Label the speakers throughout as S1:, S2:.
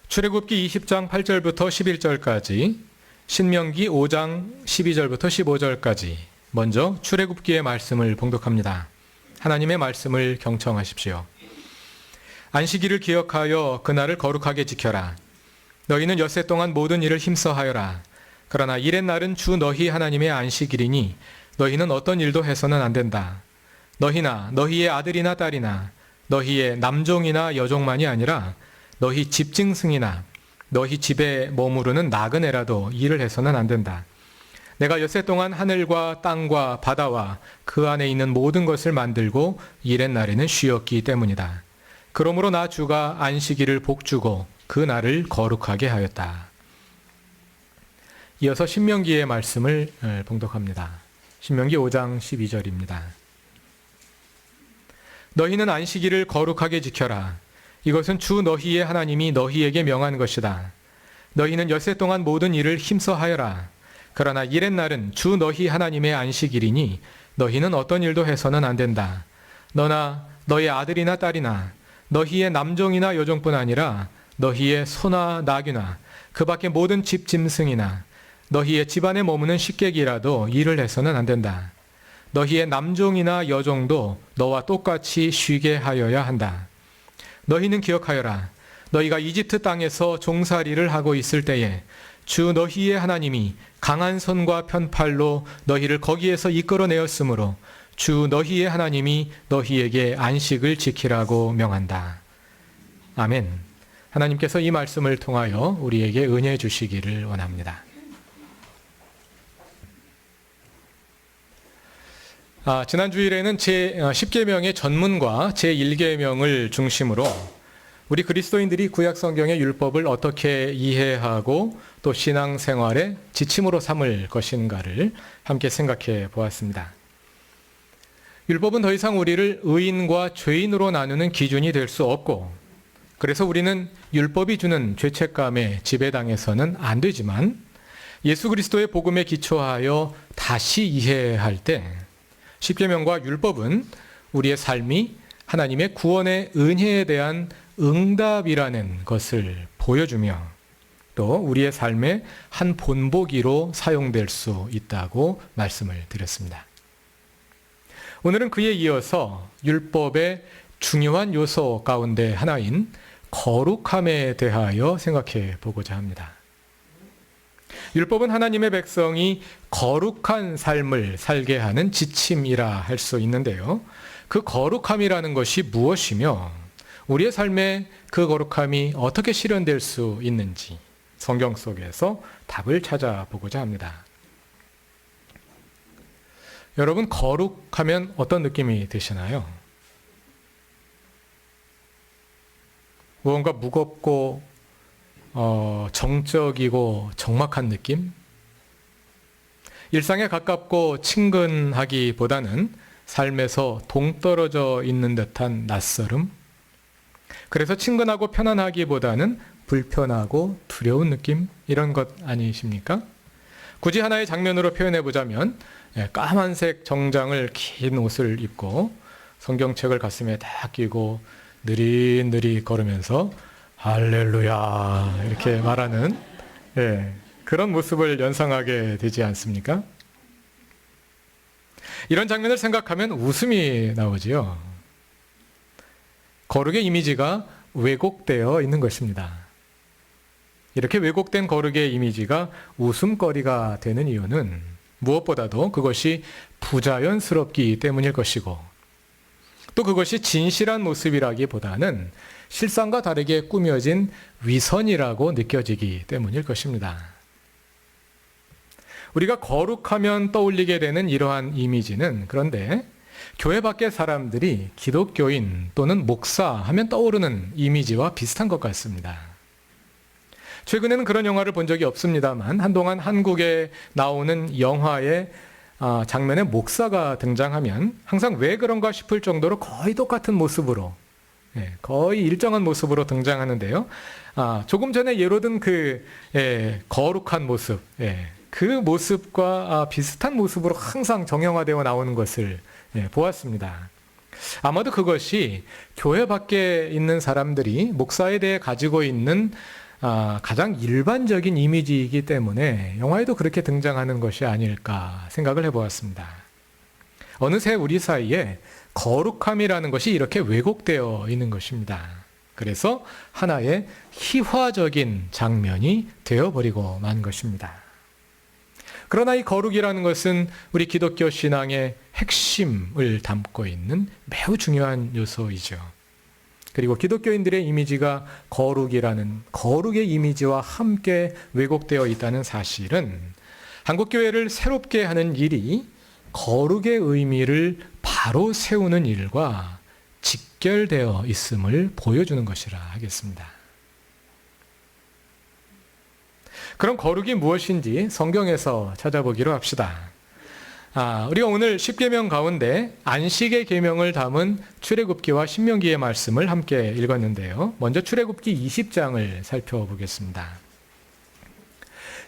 S1: 출애굽기 20장 8절부터 11절까지, 신명기 5장 12절부터 15절까지 먼저 출애굽기의 말씀을 봉독합니다. 하나님의 말씀을 경청하십시오. 안식일을 기억하여 그날을 거룩하게 지켜라. 너희는 엿새 동안 모든 일을 힘써 하여라. 그러나 일의 날은 주 너희 하나님의 안식일이니 너희는 어떤 일도 해서는 안 된다. 너희나 너희의 아들이나 딸이나 너희의 남종이나 여종만이 아니라 너희 집짐승이나 너희 집에 머무르는 나그네라도 일을 해서는 안 된다. 내가 엿새 동안 하늘과 땅과 바다와 그 안에 있는 모든 것을 만들고 일의 날에는 쉬었기 때문이다. 그러므로 나 주가 안식일을 복주고 그 날을 거룩하게 하였다. 이어서 신명기의 말씀을 봉독합니다. 신명기 5장 12절입니다. 너희는 안식일을 거룩하게 지켜라. 이것은 주 너희의 하나님이 너희에게 명한 것이다. 너희는 엿새 동안 모든 일을 힘써 하여라. 그러나 일의 날은 주 너희 하나님의 안식일이니 너희는 어떤 일도 해서는 안 된다. 너나 너의 아들이나 딸이나 너희의 남종이나 여종뿐 아니라 너희의 소나 나귀나 그 밖의 모든 집 짐승이나 너희의 집안에 머무는 식객이라도 일을 해서는 안 된다. 너희의 남종이나 여종도 너와 똑같이 쉬게 하여야 한다. 너희는 기억하여라. 너희가 이집트 땅에서 종살이를 하고 있을 때에 주 너희의 하나님이 강한 손과 편팔로 너희를 거기에서 이끌어내었으므로 주 너희의 하나님이 너희에게 안식을 지키라고 명한다. 아멘. 하나님께서 이 말씀을 통하여 우리에게 은혜 주시기를 원합니다. 지난 주일에는 제10계명의 전문과 제1계명을 중심으로 우리 그리스도인들이 구약 성경의 율법을 어떻게 이해하고 또 신앙생활의 지침으로 삼을 것인가를 함께 생각해 보았습니다. 율법은 더 이상 우리를 의인과 죄인으로 나누는 기준이 될 수 없고, 그래서 우리는 율법이 주는 죄책감에 지배당해서는 안 되지만 예수 그리스도의 복음에 기초하여 다시 이해할 때 십계명과 율법은 우리의 삶이 하나님의 구원의 은혜에 대한 응답이라는 것을 보여주며 또 우리의 삶의 한 본보기로 사용될 수 있다고 말씀을 드렸습니다. 오늘은 그에 이어서 율법의 중요한 요소 가운데 하나인 거룩함에 대하여 생각해 보고자 합니다. 율법은 하나님의 백성이 거룩한 삶을 살게 하는 지침이라 할 수 있는데요. 그 거룩함이라는 것이 무엇이며 우리의 삶에 그 거룩함이 어떻게 실현될 수 있는지 성경 속에서 답을 찾아보고자 합니다. 여러분, 거룩하면 어떤 느낌이 드시나요? 무언가 무겁고 정적이고 적막한 느낌? 일상에 가깝고 친근하기보다는 삶에서 동떨어져 있는 듯한 낯설음? 그래서 친근하고 편안하기보다는 불편하고 두려운 느낌? 이런 것 아니십니까? 굳이 하나의 장면으로 표현해 보자면 까만색 정장을 긴 옷을 입고 성경책을 가슴에 딱 끼고 느릿느릿 걸으면서 할렐루야 이렇게 말하는 그런 모습을 연상하게 되지 않습니까? 이런 장면을 생각하면 웃음이 나오지요. 거룩의 이미지가 왜곡되어 있는 것입니다. 이렇게 왜곡된 거룩의 이미지가 웃음거리가 되는 이유는 무엇보다도 그것이 부자연스럽기 때문일 것이고 또 그것이 진실한 모습이라기보다는 실상과 다르게 꾸며진 위선이라고 느껴지기 때문일 것입니다. 우리가 거룩하면 떠올리게 되는 이러한 이미지는 그런데 교회 밖의 사람들이 기독교인 또는 목사 하면 떠오르는 이미지와 비슷한 것 같습니다. 최근에는 그런 영화를 본 적이 없습니다만 한동안 한국에 나오는 영화의 장면에 목사가 등장하면 항상 왜 그런가 싶을 정도로 거의 똑같은 모습으로 거의 일정한 모습으로 등장하는데요. 조금 전에 예로 든 그 거룩한 모습, 그 모습과 비슷한 모습으로 항상 정형화되어 나오는 것을 보았습니다. 아마도 그것이 교회 밖에 있는 사람들이 목사에 대해 가지고 있는 가장 일반적인 이미지이기 때문에 영화에도 그렇게 등장하는 것이 아닐까 생각을 해보았습니다. 어느새 우리 사이에 거룩함이라는 것이 이렇게 왜곡되어 있는 것입니다. 그래서 하나의 희화적인 장면이 되어버리고 만 것입니다. 그러나 이 거룩이라는 것은 우리 기독교 신앙의 핵심을 담고 있는 매우 중요한 요소이죠. 그리고 기독교인들의 이미지가 거룩이라는 거룩의 이미지와 함께 왜곡되어 있다는 사실은 한국교회를 새롭게 하는 일이 거룩의 의미를 바로 세우는 일과 직결되어 있음을 보여주는 것이라 하겠습니다. 그럼 거룩이 무엇인지 성경에서 찾아보기로 합시다. 우리가 오늘 10계명 가운데 안식의 계명을 담은 출애굽기와 신명기의 말씀을 함께 읽었는데요. 먼저 출애굽기 20장을 살펴보겠습니다.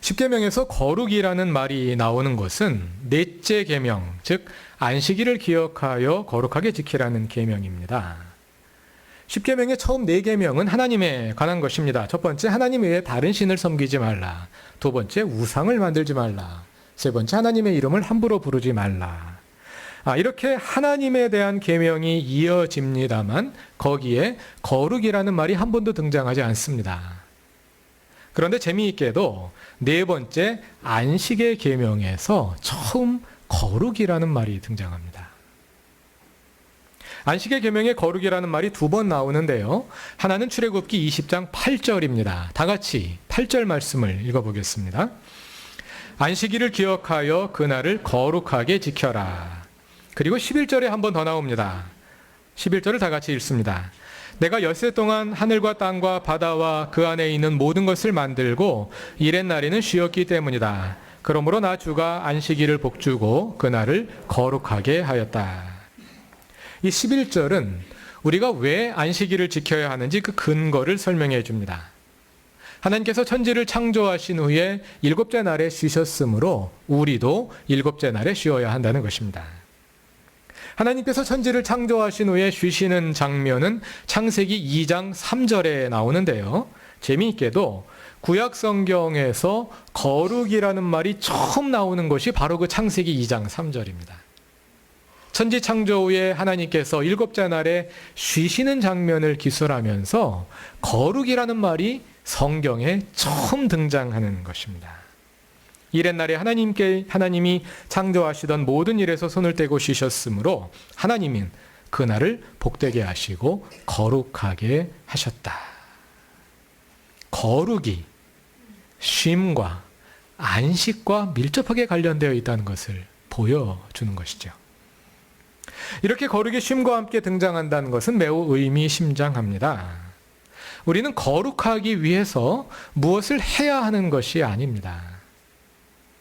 S1: 10계명에서 거룩이라는 말이 나오는 것은 넷째 계명, 즉 안식일을 기억하여 거룩하게 지키라는 계명입니다. 10계명의 처음 4계명은 하나님에 관한 것입니다. 첫 번째, 하나님 외에 다른 신을 섬기지 말라. 두 번째, 우상을 만들지 말라. 세 번째, 하나님의 이름을 함부로 부르지 말라. 이렇게 하나님에 대한 계명이 이어집니다만 거기에 거룩이라는 말이 한 번도 등장하지 않습니다. 그런데 재미있게도 네 번째 안식의 계명에서 처음 거룩이라는 말이 등장합니다. 안식의 계명에 거룩이라는 말이 2번 나오는데요. 하나는 출애굽기 20장 8절입니다. 다 같이 8절 말씀을 읽어보겠습니다. 안식일을 기억하여 그날을 거룩하게 지켜라. 그리고 11절에 한 번 더 나옵니다. 11절을 다 같이 읽습니다. 내가 엿새 동안 하늘과 땅과 바다와 그 안에 있는 모든 것을 만들고 이렛 날에는 쉬었기 때문이다. 그러므로 나 주가 안식일을 복주고 그날을 거룩하게 하였다. 이 11절은 우리가 왜 안식일을 지켜야 하는지 그 근거를 설명해 줍니다. 하나님께서 천지를 창조하신 후에 7째 날에 쉬셨으므로 우리도 7째 날에 쉬어야 한다는 것입니다. 하나님께서 천지를 창조하신 후에 쉬시는 장면은 창세기 2장 3절에 나오는데요. 재미있게도 구약 성경에서 거룩이라는 말이 처음 나오는 것이 바로 그 창세기 2장 3절입니다. 천지 창조 후에 하나님께서 7째 날에 쉬시는 장면을 기술하면서 거룩이라는 말이 성경에 처음 등장하는 것입니다. 이렛 날에 하나님이 창조하시던 모든 일에서 손을 떼고 쉬셨으므로 하나님은 그날을 복되게 하시고 거룩하게 하셨다. 거룩이 쉼과 안식과 밀접하게 관련되어 있다는 것을 보여주는 것이죠. 이렇게 거룩이 쉼과 함께 등장한다는 것은 매우 의미심장합니다. 우리는 거룩하기 위해서 무엇을 해야 하는 것이 아닙니다.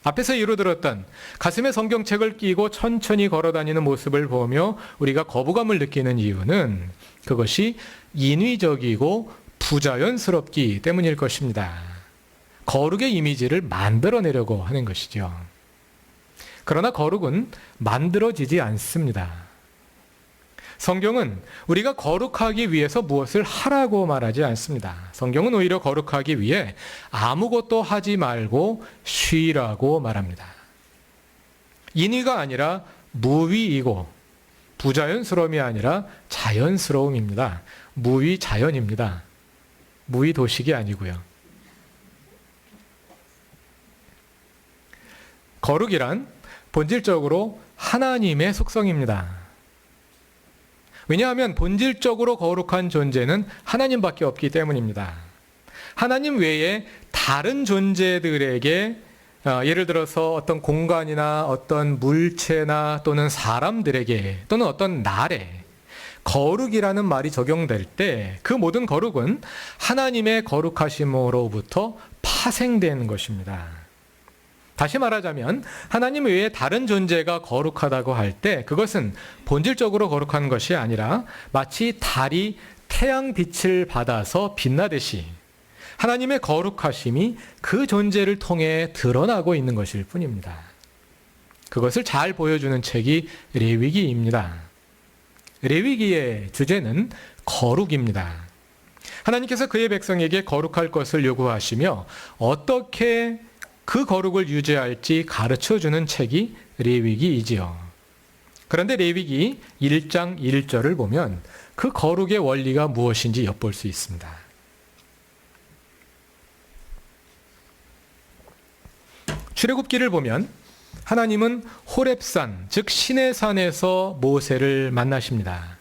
S1: 앞에서 이루들었던 가슴에 성경책을 끼고 천천히 걸어다니는 모습을 보며 우리가 거부감을 느끼는 이유는 그것이 인위적이고 부자연스럽기 때문일 것입니다. 거룩의 이미지를 만들어내려고 하는 것이죠. 그러나 거룩은 만들어지지 않습니다. 성경은 우리가 거룩하기 위해서 무엇을 하라고 말하지 않습니다. 성경은 오히려 거룩하기 위해 아무것도 하지 말고 쉬라고 말합니다. 인위가 아니라 무위이고 부자연스러움이 아니라 자연스러움입니다. 무위자연입니다. 무위도식이 아니고요. 거룩이란 본질적으로 하나님의 속성입니다. 왜냐하면 본질적으로 거룩한 존재는 하나님밖에 없기 때문입니다. 하나님 외에 다른 존재들에게 예를 들어서 어떤 공간이나 어떤 물체나 또는 사람들에게 또는 어떤 날에 거룩이라는 말이 적용될 때 그 모든 거룩은 하나님의 거룩하심으로부터 파생된 것입니다. 다시 말하자면 하나님 외에 다른 존재가 거룩하다고 할 때 그것은 본질적으로 거룩한 것이 아니라 마치 달이 태양 빛을 받아서 빛나듯이 하나님의 거룩하심이 그 존재를 통해 드러나고 있는 것일 뿐입니다. 그것을 잘 보여주는 책이 레위기입니다. 레위기의 주제는 거룩입니다. 하나님께서 그의 백성에게 거룩할 것을 요구하시며 어떻게 그 거룩을 유지할지 가르쳐주는 책이 레위기이지요. 그런데 레위기 1장 1절을 보면 그 거룩의 원리가 무엇인지 엿볼 수 있습니다. 출애굽기를 보면 하나님은 호렙산, 즉 신의 산에서 모세를 만나십니다.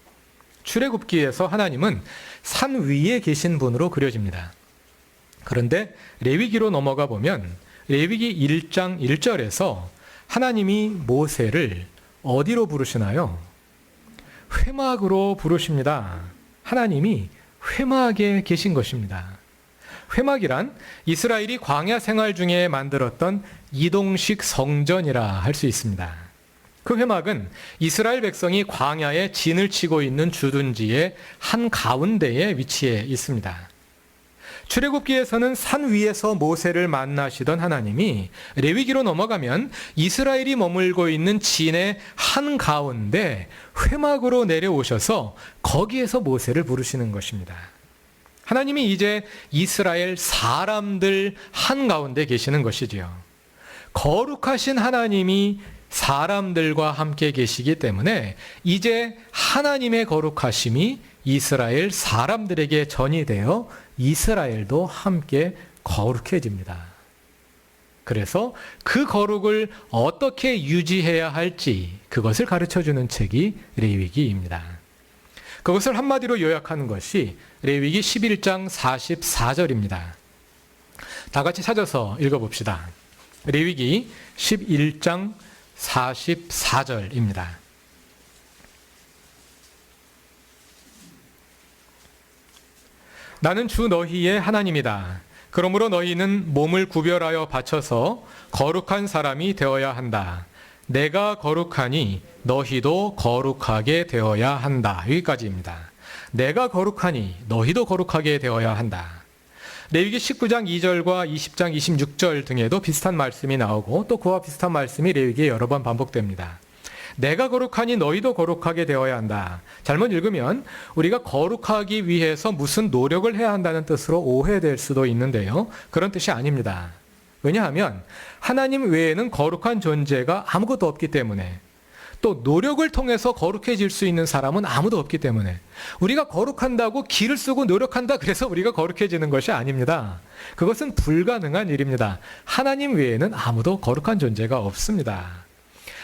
S1: 출애굽기에서 하나님은 산 위에 계신 분으로 그려집니다. 그런데 레위기로 넘어가 보면 레위기 1장 1절에서 하나님이 모세를 어디로 부르시나요? 회막으로 부르십니다. 하나님이 회막에 계신 것입니다. 회막이란 이스라엘이 광야 생활 중에 만들었던 이동식 성전이라 할 수 있습니다. 그 회막은 이스라엘 백성이 광야에 진을 치고 있는 주둔지의 한가운데에 위치해 있습니다. 출애굽기에서는 산 위에서 모세를 만나시던 하나님이 레위기로 넘어가면 이스라엘이 머물고 있는 진의 한가운데 회막으로 내려오셔서 거기에서 모세를 부르시는 것입니다. 하나님이 이제 이스라엘 사람들 한가운데 계시는 것이지요. 거룩하신 하나님이 사람들과 함께 계시기 때문에 이제 하나님의 거룩하심이 이스라엘 사람들에게 전이되어 이스라엘도 함께 거룩해집니다. 그래서 그 거룩을 어떻게 유지해야 할지 그것을 가르쳐주는 책이 레위기입니다. 그것을 한마디로 요약하는 것이 레위기 11장 44절입니다. 다 같이 찾아서 읽어봅시다. 레위기 11장 44절입니다. 나는 주 너희의 하나님이다. 그러므로 너희는 몸을 구별하여 바쳐서 거룩한 사람이 되어야 한다. 내가 거룩하니 너희도 거룩하게 되어야 한다. 여기까지입니다. 내가 거룩하니 너희도 거룩하게 되어야 한다. 레위기 19장 2절과 20장 26절 등에도 비슷한 말씀이 나오고 또 그와 비슷한 말씀이 레위기에 여러 번 반복됩니다. 내가 거룩하니 너희도 거룩하게 되어야 한다. 잘못 읽으면 우리가 거룩하기 위해서 무슨 노력을 해야 한다는 뜻으로 오해될 수도 있는데요. 그런 뜻이 아닙니다. 왜냐하면 하나님 외에는 거룩한 존재가 아무것도 없기 때문에 또 노력을 통해서 거룩해질 수 있는 사람은 아무도 없기 때문에 우리가 거룩한다고 기를 쓰고 노력한다 그래서 우리가 거룩해지는 것이 아닙니다. 그것은 불가능한 일입니다. 하나님 외에는 아무도 거룩한 존재가 없습니다.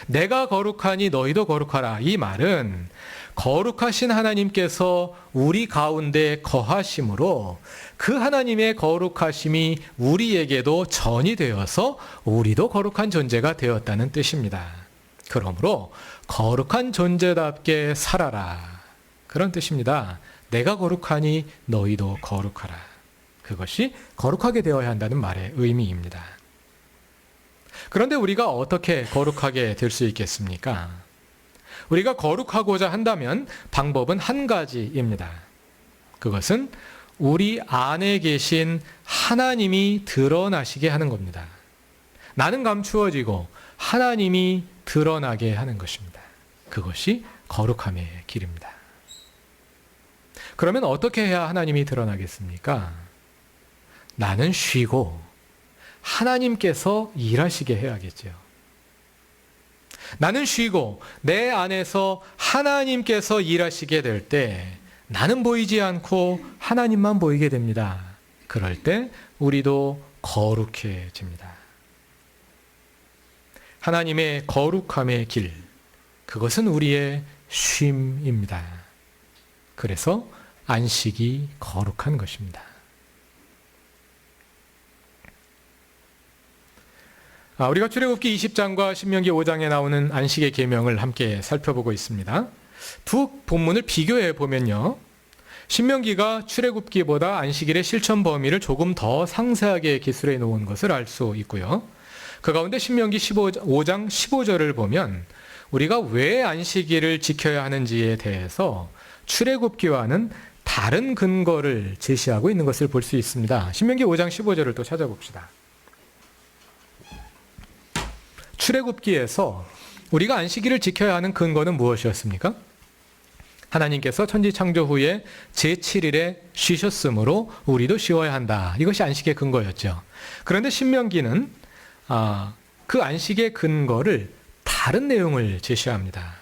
S1: 내가 거룩하니 너희도 거룩하라. 이 말은 거룩하신 하나님께서 우리 가운데 거하심으로 그 하나님의 거룩하심이 우리에게도 전이 되어서 우리도 거룩한 존재가 되었다는 뜻입니다. 그러므로 거룩한 존재답게 살아라. 그런 뜻입니다. 내가 거룩하니 너희도 거룩하라. 그것이 거룩하게 되어야 한다는 말의 의미입니다. 그런데 우리가 어떻게 거룩하게 될 수 있겠습니까? 우리가 거룩하고자 한다면 방법은 한 가지입니다. 그것은 우리 안에 계신 하나님이 드러나시게 하는 겁니다. 나는 감추어지고 하나님이 드러나게 하는 것입니다. 그것이 거룩함의 길입니다. 그러면 어떻게 해야 하나님이 드러나겠습니까? 나는 쉬고 하나님께서 일하시게 해야겠죠. 나는 쉬고 내 안에서 하나님께서 일하시게 될 때 나는 보이지 않고 하나님만 보이게 됩니다. 그럴 때 우리도 거룩해집니다. 하나님의 거룩함의 길, 그것은 우리의 쉼입니다. 그래서 안식이 거룩한 것입니다. 우리가 출애굽기 20장과 신명기 5장에 나오는 안식의 계명을 함께 살펴보고 있습니다. 두 본문을 비교해 보면요. 신명기가 출애굽기보다 안식일의 실천 범위를 조금 더 상세하게 기술해 놓은 것을 알 수 있고요. 그 가운데 신명기 5장 15절을 보면 우리가 왜 안식일을 지켜야 하는지에 대해서 출애굽기와는 다른 근거를 제시하고 있는 것을 볼 수 있습니다. 신명기 5장 15절을 또 찾아봅시다. 출애굽기에서 우리가 안식일을 지켜야 하는 근거는 무엇이었습니까? 하나님께서 천지 창조 후에 제7일에 쉬셨으므로 우리도 쉬어야 한다. 이것이 안식의 근거였죠. 그런데 신명기는 그 안식의 근거를 다른 내용을 제시합니다.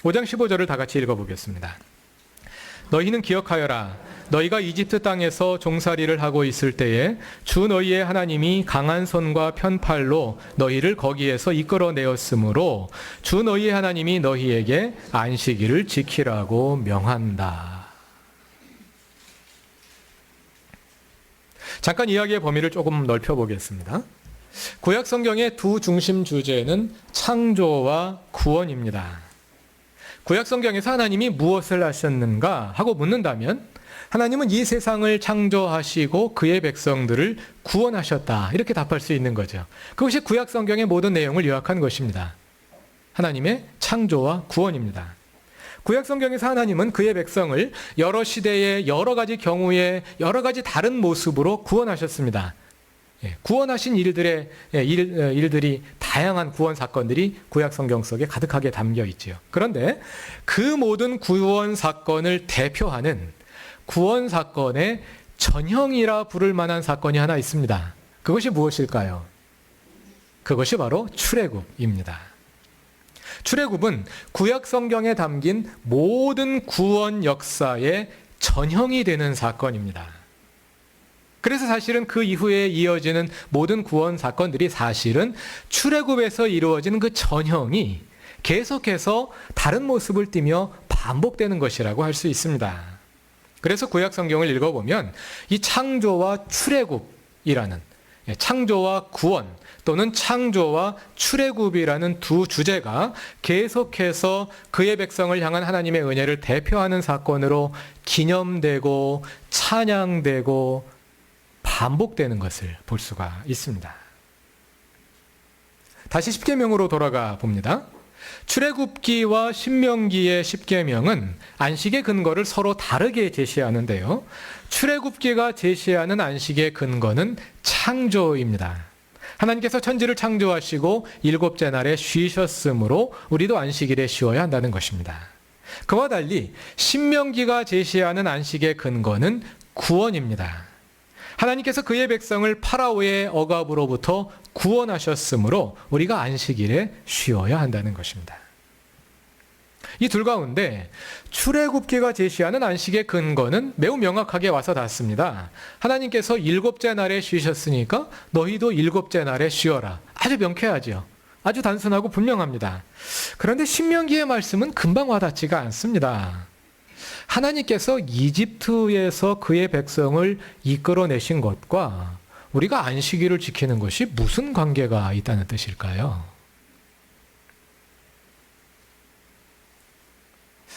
S1: 5장 15절을 다 같이 읽어보겠습니다. 너희는 기억하여라. 너희가 이집트 땅에서 종살이를 하고 있을 때에 주 너희의 하나님이 강한 손과 편팔로 너희를 거기에서 이끌어내었으므로 주 너희의 하나님이 너희에게 안식일을 지키라고 명한다. 잠깐 이야기의 범위를 조금 넓혀보겠습니다. 구약 성경의 두 중심 주제는 창조와 구원입니다. 구약 성경에서 하나님이 무엇을 하셨는가 하고 묻는다면 하나님은 이 세상을 창조하시고 그의 백성들을 구원하셨다. 이렇게 답할 수 있는 거죠. 그것이 구약 성경의 모든 내용을 요약한 것입니다. 하나님의 창조와 구원입니다. 구약 성경에서 하나님은 그의 백성을 여러 시대에 여러 가지 경우에 여러 가지 다른 모습으로 구원하셨습니다. 구원하신 일들이 다양한 구원 사건들이 구약 성경 속에 가득하게 담겨 있지요. 그런데 그 모든 구원 사건을 대표하는 구원 사건의 전형이라 부를 만한 사건이 하나 있습니다. 그것이 무엇일까요? 그것이 바로 출애굽입니다. 출애굽은 구약 성경에 담긴 모든 구원 역사의 전형이 되는 사건입니다. 그래서 사실은 그 이후에 이어지는 모든 구원 사건들이 사실은 출애굽에서 이루어지는 그 전형이 계속해서 다른 모습을 띠며 반복되는 것이라고 할 수 있습니다. 그래서 구약 성경을 읽어보면 이 창조와 출애굽이라는, 창조와 구원 또는 창조와 출애굽이라는 두 주제가 계속해서 그의 백성을 향한 하나님의 은혜를 대표하는 사건으로 기념되고 찬양되고 반복되는 것을 볼 수가 있습니다. 다시 십계명으로 돌아가 봅니다. 출애굽기와 신명기의 십계명은 안식의 근거를 서로 다르게 제시하는데요. 출애굽기가 제시하는 안식의 근거는 창조입니다. 하나님께서 천지를 창조하시고 일곱째 날에 쉬셨으므로 우리도 안식일에 쉬어야 한다는 것입니다. 그와 달리 신명기가 제시하는 안식의 근거는 구원입니다. 하나님께서 그의 백성을 파라오의 억압으로부터 구원하셨으므로 우리가 안식일에 쉬어야 한다는 것입니다. 이 둘 가운데 출애굽기가 제시하는 안식의 근거는 매우 명확하게 와서 닿습니다. 하나님께서 일곱째 날에 쉬셨으니까 너희도 일곱째 날에 쉬어라. 아주 명쾌하죠. 아주 단순하고 분명합니다. 그런데 신명기의 말씀은 금방 와닿지가 않습니다. 하나님께서 이집트에서 그의 백성을 이끌어내신 것과 우리가 안식일을 지키는 것이 무슨 관계가 있다는 뜻일까요?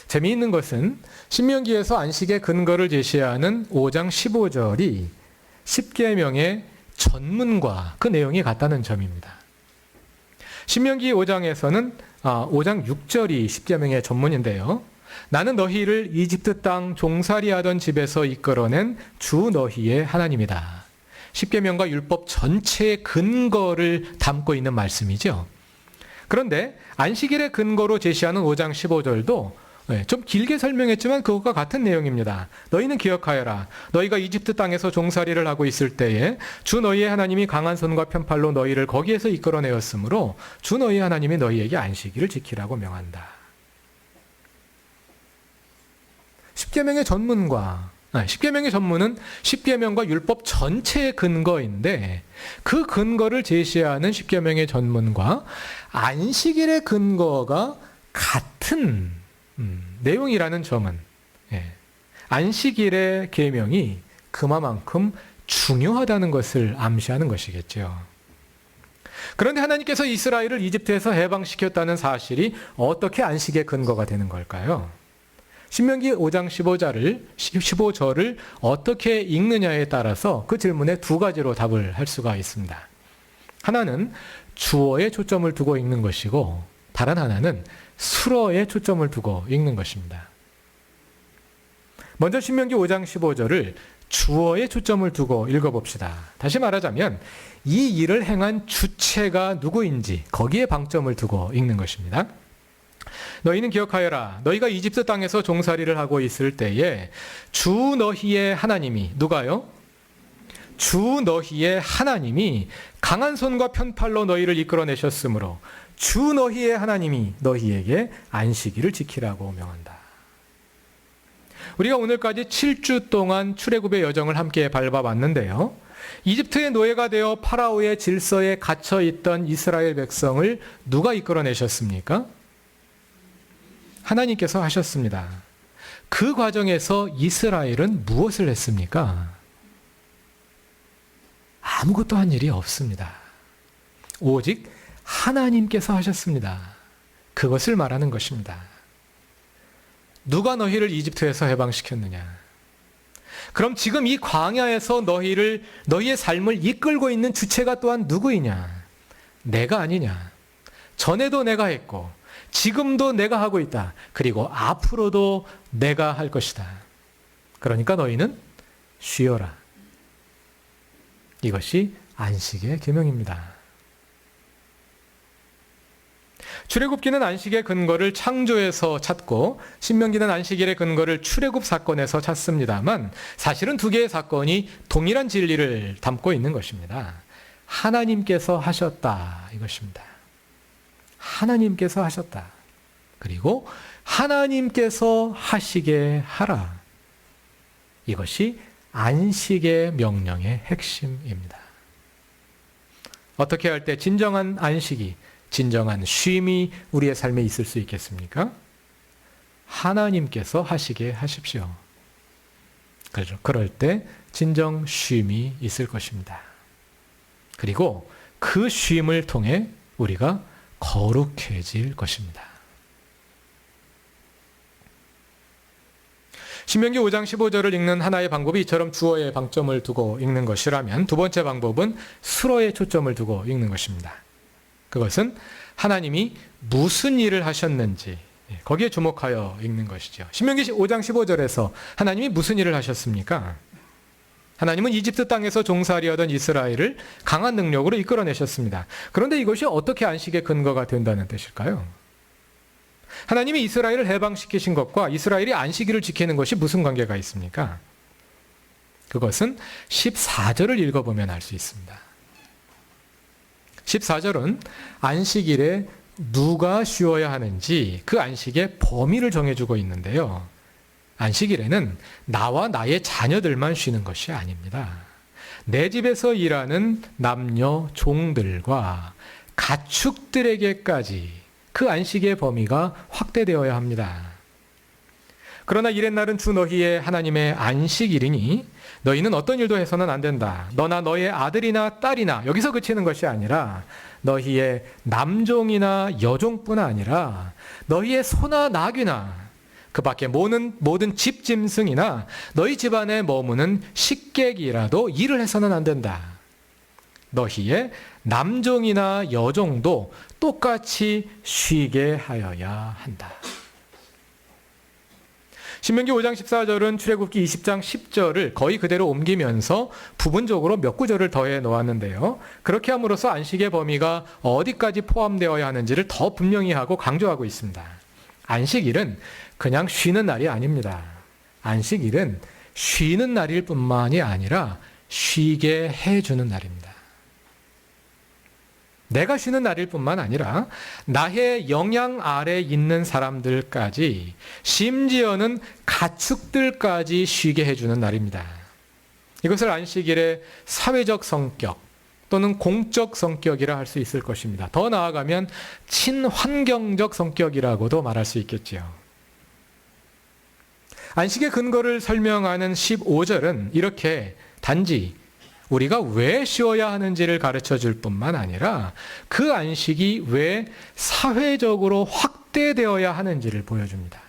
S1: 재미있는 것은 신명기에서 안식의 근거를 제시하는 5장 15절이 십계명의 전문과 그 내용이 같다는 점입니다. 신명기 5장에서는 5장 6절이 십계명의 전문인데요. 나는 너희를 이집트 땅 종살이하던 집에서 이끌어낸 주 너희의 하나님이다. 십계명과 율법 전체의 근거를 담고 있는 말씀이죠. 그런데 안식일의 근거로 제시하는 5장 15절도 좀 길게 설명했지만 그것과 같은 내용입니다. 너희는 기억하여라. 너희가 이집트 땅에서 종살이를 하고 있을 때에 주 너희의 하나님이 강한 손과 편팔로 너희를 거기에서 이끌어내었으므로 주 너희의 하나님이 너희에게 안식일을 지키라고 명한다. 십계명의 전문은 십계명과 율법 전체의 근거인데 그 근거를 제시하는 십계명의 전문과 안식일의 근거가 같은 내용이라는 점은 안식일의 계명이 그만큼 중요하다는 것을 암시하는 것이겠죠. 그런데 하나님께서 이스라엘을 이집트에서 해방시켰다는 사실이 어떻게 안식의 근거가 되는 걸까요? 신명기 5장 15절을 어떻게 읽느냐에 따라서 그 질문에 두 가지로 답을 할 수가 있습니다. 하나는 주어에 초점을 두고 읽는 것이고 다른 하나는 수어에 초점을 두고 읽는 것입니다. 먼저 신명기 5장 15절을 주어에 초점을 두고 읽어봅시다. 다시 말하자면 이 일을 행한 주체가 누구인지 거기에 방점을 두고 읽는 것입니다. 너희는 기억하여라. 너희가 이집트 땅에서 종살이를 하고 있을 때에 주 너희의 하나님이, 누가요? 주 너희의 하나님이 강한 손과 편팔로 너희를 이끌어내셨으므로 주 너희의 하나님이 너희에게 안식일을 지키라고 명한다. 우리가 오늘까지 7주 동안 출애굽의 여정을 함께 밟아봤는데요. 이집트의 노예가 되어 파라오의 질서에 갇혀 있던 이스라엘 백성을 누가 이끌어내셨습니까? 하나님께서 하셨습니다. 그 과정에서 이스라엘은 무엇을 했습니까? 아무것도 한 일이 없습니다. 오직 하나님께서 하셨습니다. 그것을 말하는 것입니다. 누가 너희를 이집트에서 해방시켰느냐? 그럼 지금 이 광야에서 너희의 삶을 이끌고 있는 주체가 또한 누구이냐? 내가 아니냐? 전에도 내가 했고 지금도 내가 하고 있다. 그리고 앞으로도 내가 할 것이다. 그러니까 너희는 쉬어라. 이것이 안식의 계명입니다. 출애굽기는 안식의 근거를 창조에서 찾고 신명기는 안식일의 근거를 출애굽 사건에서 찾습니다만 사실은 두 개의 사건이 동일한 진리를 담고 있는 것입니다. 하나님께서 하셨다 이것입니다. 하나님께서 하셨다. 그리고 하나님께서 하시게 하라. 이것이 안식의 명령의 핵심입니다. 어떻게 할 때 진정한 안식이, 진정한 쉼이 우리의 삶에 있을 수 있겠습니까? 하나님께서 하시게 하십시오. 그럴 때 진정 쉼이 있을 것입니다. 그리고 그 쉼을 통해 우리가 거룩해질 것입니다. 신명기 5장 15절을 읽는 하나의 방법이 이처럼 주어에 방점을 두고 읽는 것이라면 두 번째 방법은 수로에 초점을 두고 읽는 것입니다. 그것은 하나님이 무슨 일을 하셨는지 거기에 주목하여 읽는 것이죠. 신명기 5장 15절에서 하나님이 무슨 일을 하셨습니까? 하나님은 이집트 땅에서 종살이하던 이스라엘을 강한 능력으로 이끌어내셨습니다. 그런데 이것이 어떻게 안식의 근거가 된다는 뜻일까요? 하나님이 이스라엘을 해방시키신 것과 이스라엘이 안식일을 지키는 것이 무슨 관계가 있습니까? 그것은 14절을 읽어보면 알 수 있습니다. 14절은 안식일에 누가 쉬어야 하는지 그 안식의 범위를 정해주고 있는데요. 안식일에는 나와 나의 자녀들만 쉬는 것이 아닙니다. 내 집에서 일하는 남녀 종들과 가축들에게까지 그 안식의 범위가 확대되어야 합니다. 그러나 이렛날은 주 너희의 하나님의 안식일이니 너희는 어떤 일도 해서는 안 된다. 너나 너의 아들이나 딸이나 여기서 그치는 것이 아니라 너희의 남종이나 여종뿐 아니라 너희의 소나 나귀나 그 밖에 모든 집짐승이나 너희 집안에 머무는 식객이라도 일을 해서는 안 된다. 너희의 남종이나 여종도 똑같이 쉬게 하여야 한다. 신명기 5장 14절은 출애굽기 20장 10절을 거의 그대로 옮기면서 부분적으로 몇 구절을 더해 놓았는데요. 그렇게 함으로써 안식의 범위가 어디까지 포함되어야 하는지를 더 분명히 하고 강조하고 있습니다. 안식일은 그냥 쉬는 날이 아닙니다. 안식일은 쉬는 날일 뿐만이 아니라 쉬게 해주는 날입니다. 내가 쉬는 날일 뿐만 아니라 나의 영향 아래 있는 사람들까지 심지어는 가축들까지 쉬게 해주는 날입니다. 이것을 안식일의 사회적 성격 또는 공적 성격이라 할 수 있을 것입니다. 더 나아가면 친환경적 성격이라고도 말할 수 있겠지요. 안식의 근거를 설명하는 15절은 이렇게 단지 우리가 왜 쉬어야 하는지를 가르쳐 줄 뿐만 아니라 그 안식이 왜 사회적으로 확대되어야 하는지를 보여줍니다.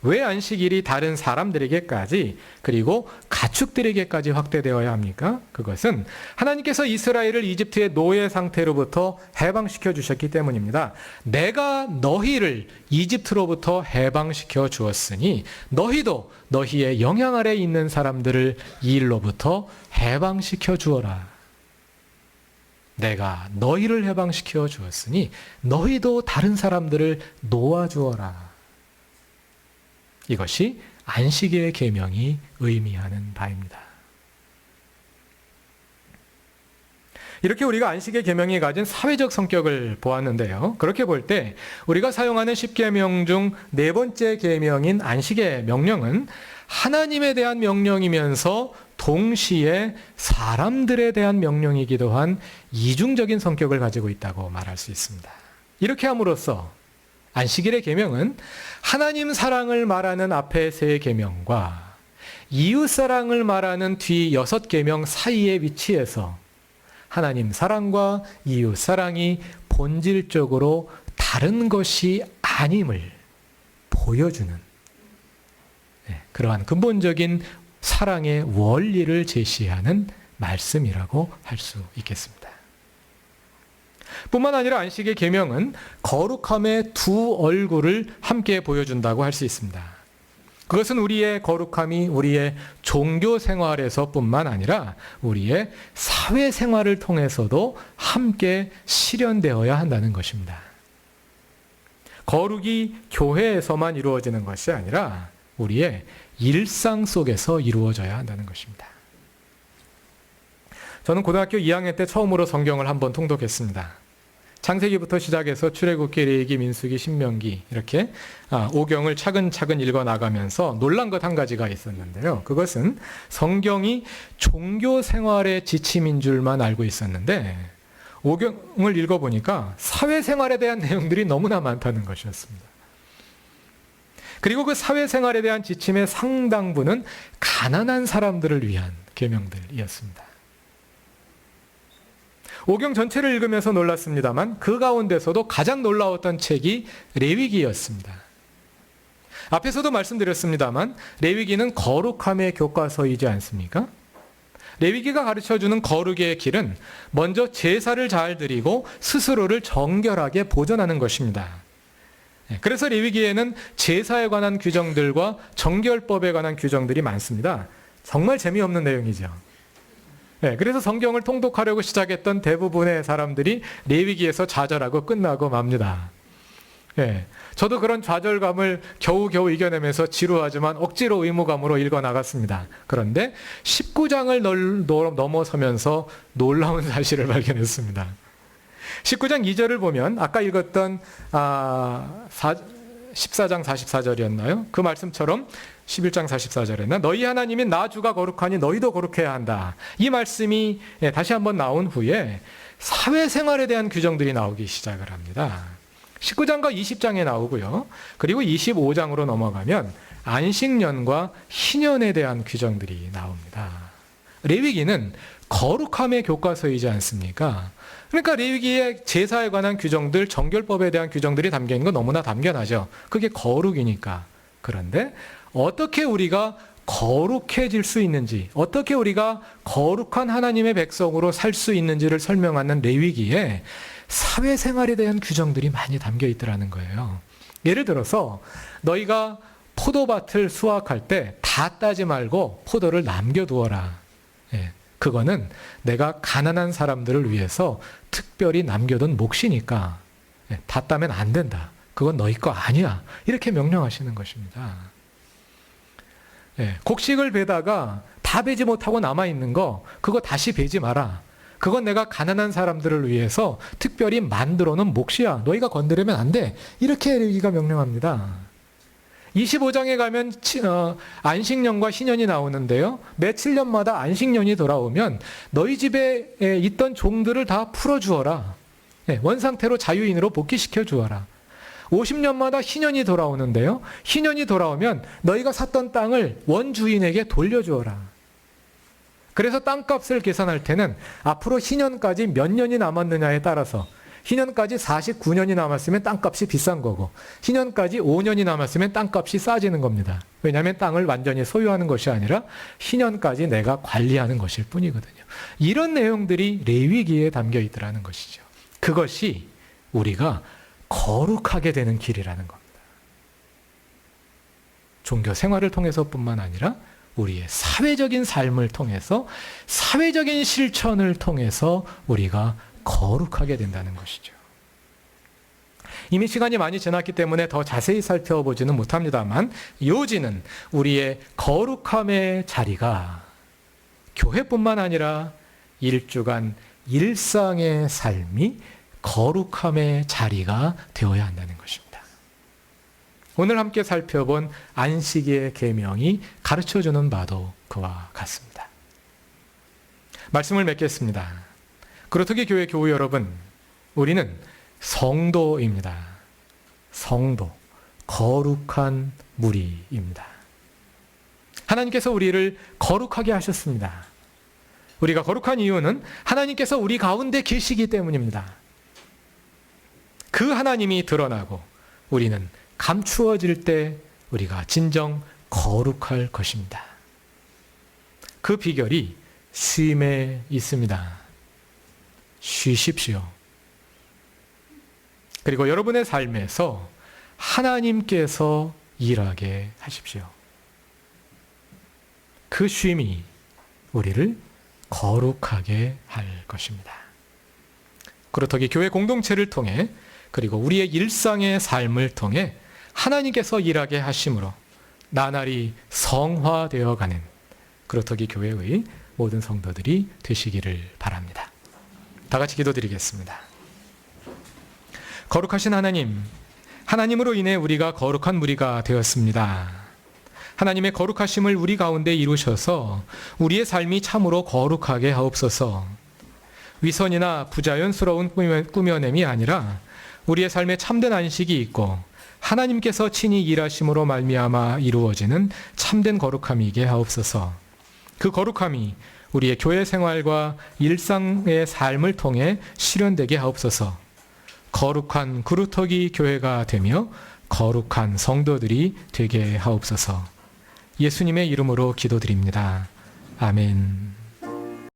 S1: 왜 안식일이 다른 사람들에게까지 그리고 가축들에게까지 확대되어야 합니까? 그것은 하나님께서 이스라엘을 이집트의 노예 상태로부터 해방시켜 주셨기 때문입니다. 내가 너희를 이집트로부터 해방시켜 주었으니 너희도 너희의 영향 아래 있는 사람들을 이 일로부터 해방시켜 주어라. 내가 너희를 해방시켜 주었으니 너희도 다른 사람들을 놓아주어라. 이것이 안식일의 계명이 의미하는 바입니다. 이렇게 우리가 안식의 계명이 가진 사회적 성격을 보았는데요. 그렇게 볼 때 우리가 사용하는 10계명 중 네 번째 계명인 안식의 명령은 하나님에 대한 명령이면서 동시에 사람들에 대한 명령이기도 한 이중적인 성격을 가지고 있다고 말할 수 있습니다. 이렇게 함으로써 안식일의 계명은 하나님 사랑을 말하는 앞에 세 계명과 이웃 사랑을 말하는 뒤 6계명 사이에 위치해서 하나님 사랑과 이웃 사랑이 본질적으로 다른 것이 아님을 보여주는 그러한 근본적인 사랑의 원리를 제시하는 말씀이라고 할 수 있겠습니다. 뿐만 아니라 안식의 계명은 거룩함의 두 얼굴을 함께 보여준다고 할 수 있습니다. 그것은 우리의 거룩함이 우리의 종교 생활에서 뿐만 아니라 우리의 사회 생활을 통해서도 함께 실현되어야 한다는 것입니다. 거룩이 교회에서만 이루어지는 것이 아니라 우리의 일상 속에서 이루어져야 한다는 것입니다. 저는 고등학교 2학년 때 처음으로 성경을 한번 통독했습니다. 창세기부터 시작해서 출애굽기, 레위기, 민수기, 신명기 이렇게 5경을 차근차근 읽어나가면서 놀란 것 한 가지가 있었는데요. 그것은 성경이 종교 생활의 지침인 줄만 알고 있었는데 5경을 읽어보니까 사회생활에 대한 내용들이 너무나 많다는 것이었습니다. 그리고 그 사회생활에 대한 지침의 상당부는 가난한 사람들을 위한 계명들이었습니다. 5경 전체를 읽으면서 놀랐습니다만 그 가운데서도 가장 놀라웠던 책이 레위기였습니다. 앞에서도 말씀드렸습니다만 레위기는 거룩함의 교과서이지 않습니까? 레위기가 가르쳐주는 거룩의 길은 먼저 제사를 잘 드리고 스스로를 정결하게 보존하는 것입니다. 그래서 레위기에는 제사에 관한 규정들과 정결법에 관한 규정들이 많습니다. 정말 재미없는 내용이죠. 그래서 성경을 통독하려고 시작했던 대부분의 사람들이 레위기에서 좌절하고 끝나고 맙니다. 저도 그런 좌절감을 겨우겨우 이겨내면서 지루하지만 억지로 의무감으로 읽어나갔습니다. 그런데 19장을 넘어서면서 놀라운 사실을 발견했습니다. 19장 2절을 보면 아까 읽었던 14장 44절이었나요? 그 말씀처럼 11장 44절에는 너희 하나님인 나 주가 거룩하니 너희도 거룩해야 한다. 이 말씀이 다시 한번 나온 후에 사회생활에 대한 규정들이 나오기 시작을 합니다. 19장과 20장에 나오고요. 그리고 25장으로 넘어가면 안식년과 희년에 대한 규정들이 나옵니다. 레위기는 거룩함의 교과서이지 않습니까? 그러니까 레위기의 제사에 관한 규정들, 정결법에 대한 규정들이 담겨있는 건 너무나 당연하죠. 그게 거룩이니까. 그런데 어떻게 우리가 거룩해질 수 있는지, 어떻게 우리가 거룩한 하나님의 백성으로 살 수 있는지를 설명하는 레위기에 사회생활에 대한 규정들이 많이 담겨 있더라는 거예요. 예를 들어서 너희가 포도밭을 수확할 때 다 따지 말고 포도를 남겨두어라. 그거는 내가 가난한 사람들을 위해서 특별히 남겨둔 몫이니까 다 따면 안 된다. 그건 너희 거 아니야. 이렇게 명령하시는 것입니다. 곡식을 베다가 다 베지 못하고 남아있는 거 그거 다시 베지 마라. 그건 내가 가난한 사람들을 위해서 특별히 만들어 놓은 몫이야. 너희가 건드리면 안 돼. 이렇게 레위기가 명령합니다. 25장에 가면 안식년과 희년이 나오는데요. 매 7년마다 안식년이 돌아오면 너희 집에 있던 종들을 다 풀어주어라. 원상태로 자유인으로 복귀시켜 주어라. 50년마다 희년이 돌아오는데요. 희년이 돌아오면 너희가 샀던 땅을 원주인에게 돌려주어라. 그래서 땅값을 계산할 때는 앞으로 희년까지 몇 년이 남았느냐에 따라서 희년까지 49년이 남았으면 땅값이 비싼 거고 희년까지 5년이 남았으면 땅값이 싸지는 겁니다. 왜냐하면 땅을 완전히 소유하는 것이 아니라 희년까지 내가 관리하는 것일 뿐이거든요. 이런 내용들이 레위기에 담겨 있더라는 것이죠. 그것이 우리가 거룩하게 되는 길이라는 겁니다. 종교 생활을 통해서뿐만 아니라 우리의 사회적인 삶을 통해서 사회적인 실천을 통해서 우리가 거룩하게 된다는 것이죠. 이미 시간이 많이 지났기 때문에 더 자세히 살펴보지는 못합니다만 요지는 우리의 거룩함의 자리가 교회뿐만 아니라 일주간 일상의 삶이 거룩함의 자리가 되어야 한다는 것입니다. 오늘 함께 살펴본 안식의 계명이 가르쳐주는 바도 그와 같습니다. 말씀을 맺겠습니다. 그렇게 교회 교우 여러분, 우리는 성도입니다. 성도, 거룩한 무리입니다. 하나님께서 우리를 거룩하게 하셨습니다. 우리가 거룩한 이유는 하나님께서 우리 가운데 계시기 때문입니다. 그 하나님이 드러나고 우리는 감추어질 때 우리가 진정 거룩할 것입니다. 그 비결이 쉼에 있습니다. 쉬십시오. 그리고 여러분의 삶에서 하나님께서 일하게 하십시오. 그 쉼이 우리를 거룩하게 할 것입니다. 그렇다기 교회 공동체를 통해 그리고 우리의 일상의 삶을 통해 하나님께서 일하게 하심으로 나날이 성화되어가는 그렇다기 교회의 모든 성도들이 되시기를 바랍니다. 다 같이 기도드리겠습니다. 거룩하신 하나님, 하나님으로 인해 우리가 거룩한 무리가 되었습니다. 하나님의 거룩하심을 우리 가운데 이루셔서 우리의 삶이 참으로 거룩하게 하옵소서. 위선이나 부자연스러운 꾸며냄이 아니라 우리의 삶에 참된 안식이 있고 하나님께서 친히 일하심으로 말미암아 이루어지는 참된 거룩함이게 하옵소서. 그 거룩함이 우리의 교회 생활과 일상의 삶을 통해 실현되게 하옵소서. 거룩한 그루터기 교회가 되며 거룩한 성도들이 되게 하옵소서. 예수님의 이름으로 기도드립니다. 아멘.